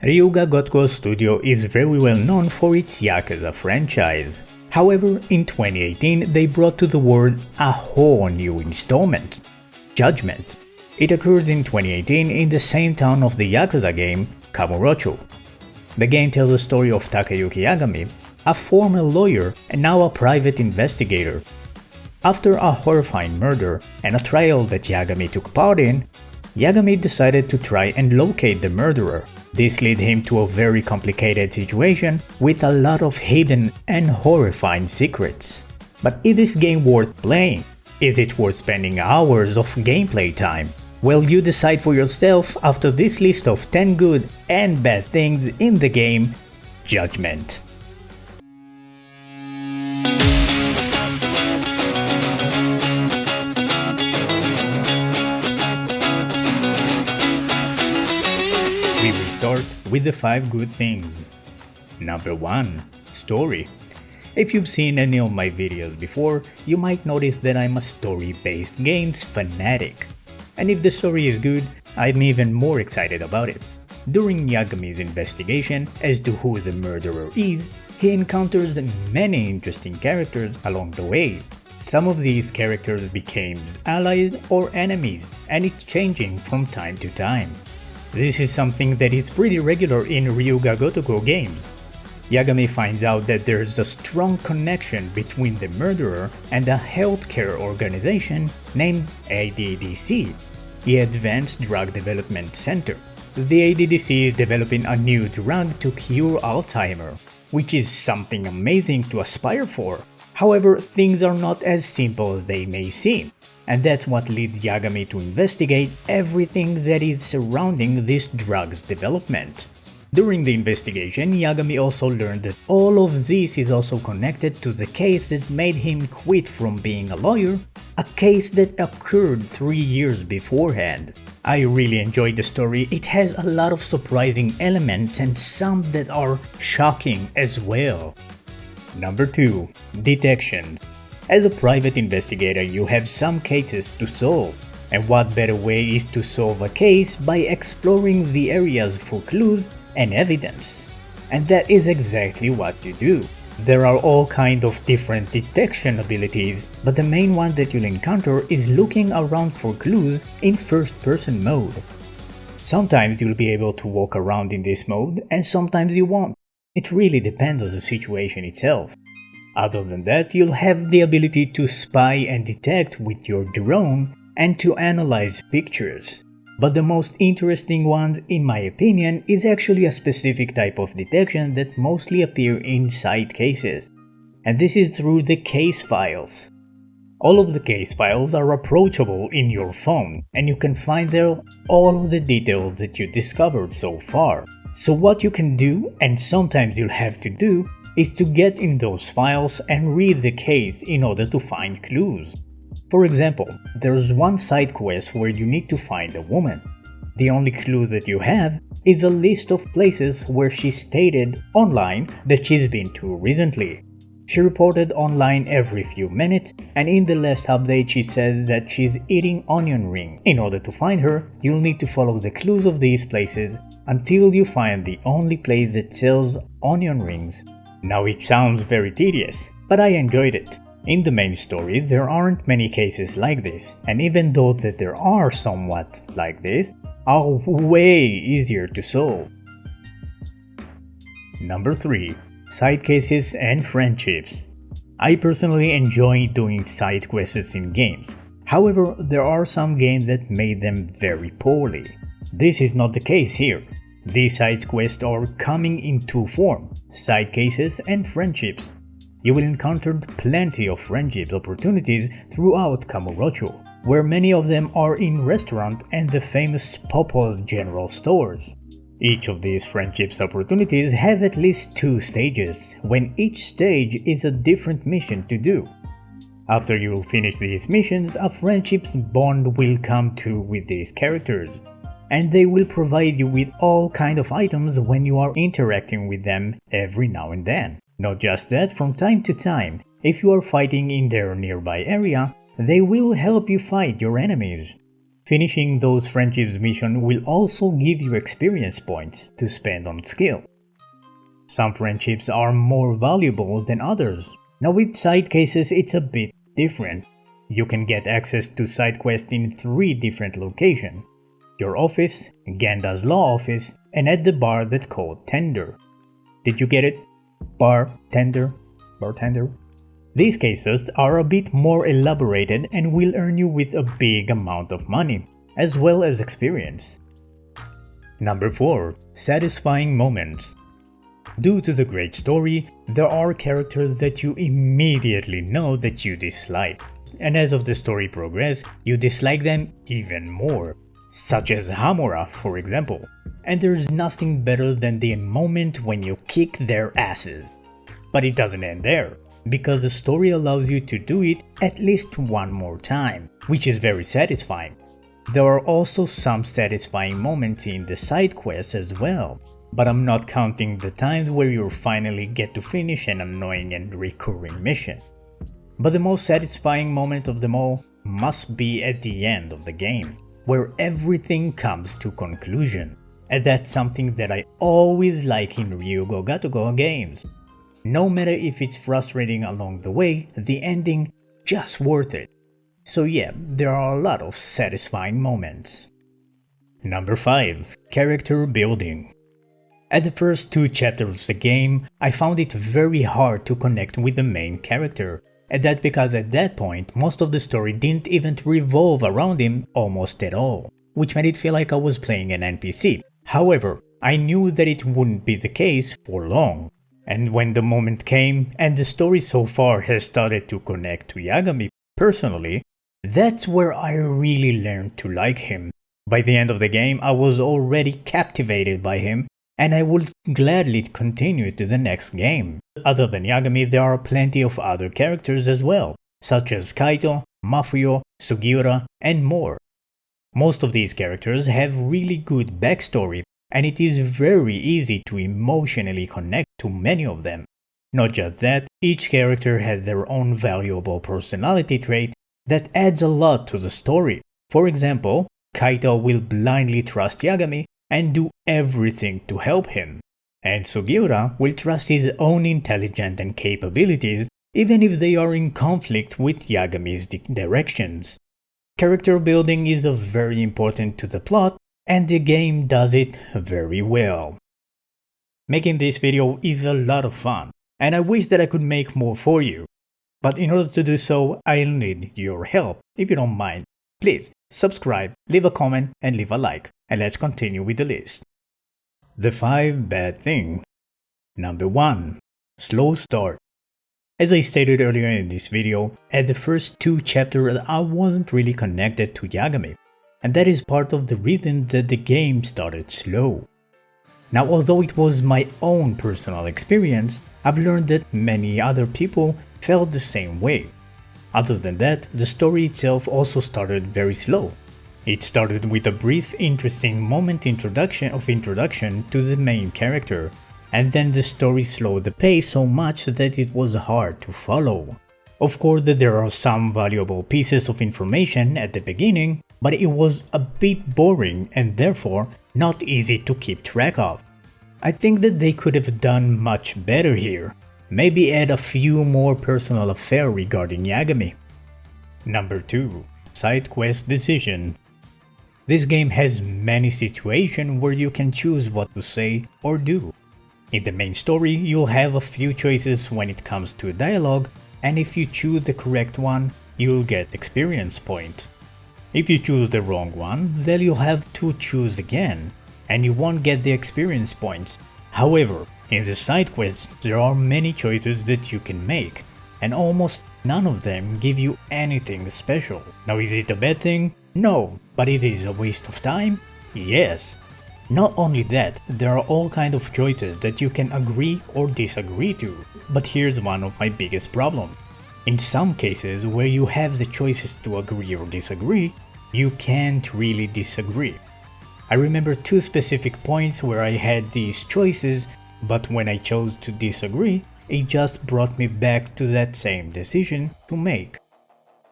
Ryuga Gotoku Studio is very well known for its Yakuza franchise. However, in 2018 they brought to the world a whole new installment, Judgment. It occurs in 2018 in the same town of the Yakuza game, Kamurocho. The game tells the story of Takayuki Yagami, a former lawyer and now a private investigator. After a horrifying murder and a trial that Yagami took part in, Yagami decided to try and locate the murderer. This led him to a very complicated situation with a lot of hidden and horrifying secrets. But is this game worth playing? Is it worth spending hours of gameplay time? Well, you decide for yourself after this list of 10 good and bad things in the game, Judgment. We will start with the 5 good things. Number 1. Story. If you've seen any of my videos before, you might notice that I'm a story-based games fanatic. And if the story is good, I'm even more excited about it. During Yagami's investigation as to who the murderer is, he encounters many interesting characters along the way. Some of these characters became allies or enemies, and it's changing from time to time. This is something that is pretty regular in Ryuga Gotoku games. Yagami finds out that there's a strong connection between the murderer and a healthcare organization named ADDC, the Advanced Drug Development Center. The ADDC is developing a new drug to cure Alzheimer's, which is something amazing to aspire for. However, things are not as simple as they may seem, and that's what leads Yagami to investigate everything that is surrounding this drug's development. During the investigation, Yagami also learned that all of this is also connected to the case that made him quit from being a lawyer, a case that occurred 3 years beforehand. I really enjoyed the story. It has a lot of surprising elements and some that are shocking as well. Number 2. Detection. As a private investigator, you have some cases to solve. And what better way is to solve a case by exploring the areas for clues and evidence. And that is exactly what you do. There are all kinds of different detection abilities, but the main one that you'll encounter is looking around for clues in first-person mode. Sometimes you'll be able to walk around in this mode, and sometimes you won't. It really depends on the situation itself. Other than that, you'll have the ability to spy and detect with your drone and to analyze pictures. But the most interesting one, in my opinion, is actually a specific type of detection that mostly appear in side cases. And this is through the case files. All of the case files are approachable in your phone, and you can find there all of the details that you discovered so far. So what you can do, and sometimes you'll have to do, is to get in those files and read the case in order to find clues. For example, there's one side quest where you need to find a woman. The only clue that you have is a list of places where she stated online that she's been to recently. She reported online every few minutes, and in the last update she says that she's eating onion ring. In order to find her, you'll need to follow the clues of these places until you find the only place that sells onion rings. Now it sounds very tedious, but I enjoyed it. In the main story, there aren't many cases like this, and even though that there are somewhat like this, are way easier to solve. Number 3. Side cases and friendships. I personally enjoy doing side quests in games. However, there are some games that made them very poorly. This is not the case here. These side quests are coming in two forms, side cases and friendships. You will encounter plenty of friendship opportunities throughout Kamurocho, where many of them are in restaurant and the famous Popo's general stores. Each of these friendships opportunities have at least 2 stages, when each stage is a different mission to do. After you will finish these missions, a friendship's bond will come to with these characters, and they will provide you with all kind of items when you are interacting with them every now and then. Not just that, from time to time, if you are fighting in their nearby area, they will help you fight your enemies. Finishing those friendships missions will also give you experience points to spend on skill. Some friendships are more valuable than others. Now with side cases it's a bit different. You can get access to side quests in 3 different locations. Your office, Ganda's law office, and at the bar that's called Tender. Did you get it? Bartender? These cases are a bit more elaborated and will earn you with a big amount of money, as well as experience. Number 4. Satisfying moments. Due to the great story, there are characters that you immediately know that you dislike, and as of the story progresses, you dislike them even more, such as Hamura, for example. And there's nothing better than the moment when you kick their asses. But it doesn't end there, because the story allows you to do it at least one more time, which is very satisfying. There are also some satisfying moments in the side quests as well, but I'm not counting the times where you finally get to finish an annoying and recurring mission. But the most satisfying moment of them all must be at the end of the game, where everything comes to conclusion, and that's something that I always like in Ryugo Gotoku games. No matter if it's frustrating along the way, the ending just worth it. So yeah, there are a lot of satisfying moments. Number 5. Character building. At the first 2 chapters of the game, I found it very hard to connect with the main character, and that because at that point most of the story didn't even revolve around him almost at all, which made it feel like I was playing an NPC. However, I knew that it wouldn't be the case for long. And when the moment came, and the story so far has started to connect to Yagami personally, that's where I really learned to like him. By the end of the game, I was already captivated by him, and I would gladly continue to the next game. Other than Yagami, there are plenty of other characters as well, such as Kaito, Mafuyo, Sugiura, and more. Most of these characters have really good backstory, and it is very easy to emotionally connect to many of them. Not just that, each character has their own valuable personality trait that adds a lot to the story. For example, Kaito will blindly trust Yagami and do everything to help him, and Sugiura will trust his own intelligence and capabilities even if they are in conflict with Yagami's directions. Character building is very important to the plot, and the game does it very well. Making this video is a lot of fun, and I wish that I could make more for you. But in order to do so, I'll need your help. If you don't mind, please subscribe, leave a comment, and leave a like. And let's continue with the list. The 5 bad things. Number 1. Slow start. As I stated earlier in this video, at the first 2 chapters I wasn't really connected to Yagami, and that is part of the reason that the game started slow. Now, although it was my own personal experience, I've learned that many other people felt the same way. Other than that, the story itself also started very slow. It started with a brief interesting moment introduction to the main character, and then the story slowed the pace so much that it was hard to follow. Of course, there are some valuable pieces of information at the beginning, but it was a bit boring and therefore not easy to keep track of. I think that they could have done much better here. Maybe add a few more personal affairs regarding Yagami. Number 2. Side quest decision. This game has many situations where you can choose what to say or do. In the main story, you'll have a few choices when it comes to dialogue, and if you choose the correct one, you'll get experience point. If you choose the wrong one, then you'll have to choose again, and you won't get the experience points. However, in the side quests, there are many choices that you can make, and almost none of them give you anything special. Now, is it a bad thing? No, but it is a waste of time? Yes. Not only that, there are all kinds of choices that you can agree or disagree to, but here's one of my biggest problems. In some cases where you have the choices to agree or disagree, you can't really disagree. I remember 2 specific points where I had these choices, but when I chose to disagree, it just brought me back to that same decision to make.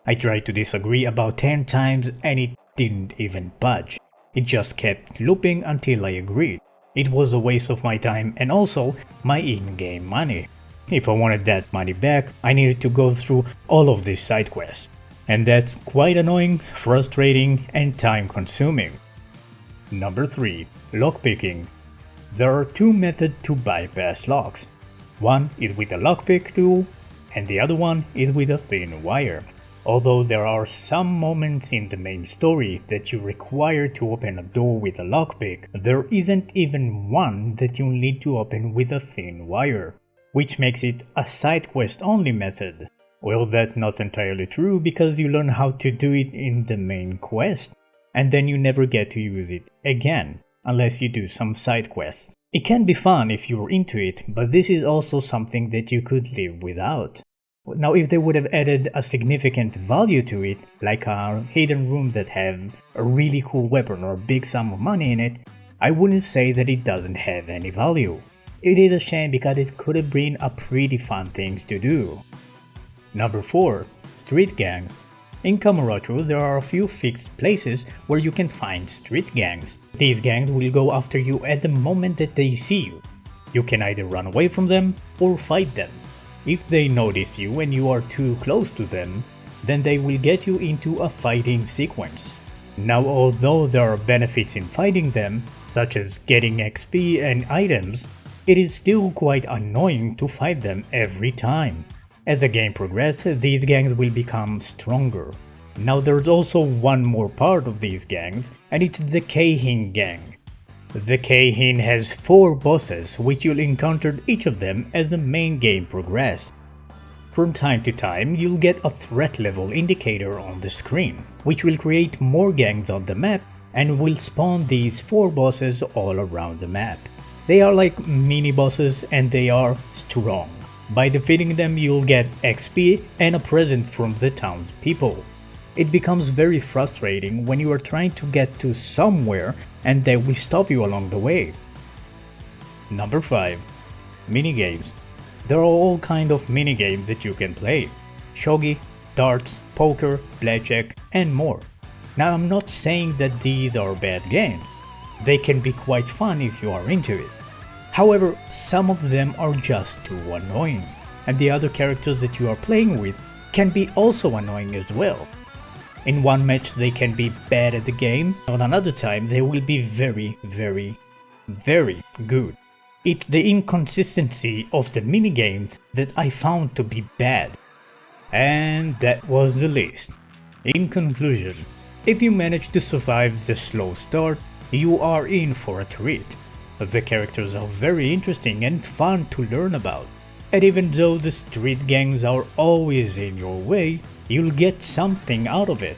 I tried to disagree about 10 times and it didn't even budge. It just kept looping until I agreed. It was a waste of my time and also my in-game money. If I wanted that money back, I needed to go through all of these side quests. And that's quite annoying, frustrating, and time-consuming. Number 3. Lockpicking. There are two methods to bypass locks. One is with a lockpick tool, and the other one is with a thin wire. Although there are some moments in the main story that you require to open a door with a lockpick, there isn't even one that you need to open with a thin wire, which makes it a side quest only method. Well, that's not entirely true because you learn how to do it in the main quest, and then you never get to use it again, unless you do some side quests. It can be fun if you're into it, but this is also something that you could live without. Now, if they would have added a significant value to it, like a hidden room that have a really cool weapon or a big sum of money in it, I wouldn't say that it doesn't have any value. It is a shame because it could have been a pretty fun things to do. Number 4. Street gangs. In Kamurocho, there are a few fixed places where you can find street gangs. These gangs will go after you at the moment that they see you. You can either run away from them or fight them. If they notice you and you are too close to them, then they will get you into a fighting sequence. Now, although there are benefits in fighting them, such as getting XP and items, it is still quite annoying to fight them every time. As the game progresses, these gangs will become stronger. Now, there's also one more part of these gangs, and it's the 𝐄𝐏 gang. The 𝐄𝐏 has 4 bosses, which you'll encounter each of them as the main game progresses. From time to time, you'll get a threat level indicator on the screen, which will create more gangs on the map and will spawn these 4 bosses all around the map. They are like mini bosses and they are strong. By defeating them, you'll get XP and a present from the townspeople. It becomes very frustrating when you are trying to get to somewhere and they will stop you along the way. Number 5. Minigames. There are all kinds of minigames that you can play. Shogi, darts, poker, blackjack, and more. Now, I'm not saying that these are bad games. They can be quite fun if you are into it. However, some of them are just too annoying, and the other characters that you are playing with can be also annoying as well. In one match they can be bad at the game, on another time they will be very good. It's the inconsistency of the minigames that I found to be bad. And that was the list. In conclusion, if you manage to survive the slow start, you are in for a treat. The characters are very interesting and fun to learn about. And even though the street gangs are always in your way, you'll get something out of it.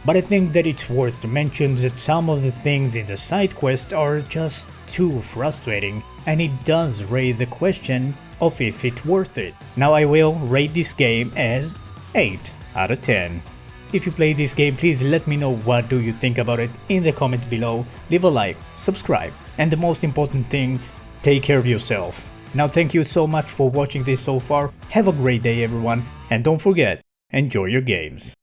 But I think that it's worth to mention that some of the things in the side quests are just too frustrating, and it does raise the question of if it's worth it. Now, I will rate this game as 8 out of 10. If you play this game, please let me know what do you think about it in the comments below. Leave a like, subscribe, and the most important thing, take care of yourself. Now, thank you so much for watching this so far. Have a great day everyone, and don't forget, enjoy your games.